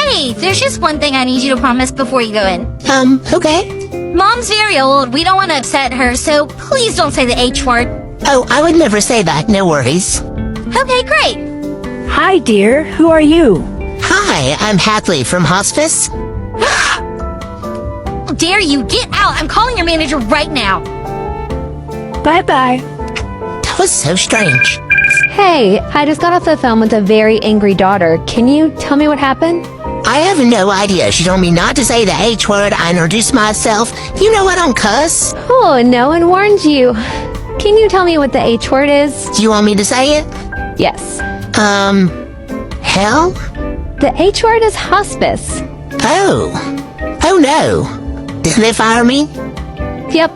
Hey, there's just one thing I need you to promise before you go in. Okay. Mom's very old. We don't want to upset her, so please don't say the H word. Oh, I would never say that, no worries. Okay, great. Hi, dear. Who are you? Hi, I'm Hadley from hospice. How dare you? Get out. I'm calling your manager right now. Bye-bye. That was so strange. Hey, I just got off the phone with a very angry daughter. Can you tell me what happened? I have no idea. She told me not to say the H word. I introduced myself. You know I don't cuss. Oh, no one warned you. Can you tell me what the H word is? Do you want me to say it? Yes. Hell? The H word is hospice. Oh no. Didn't they fire me? Yep,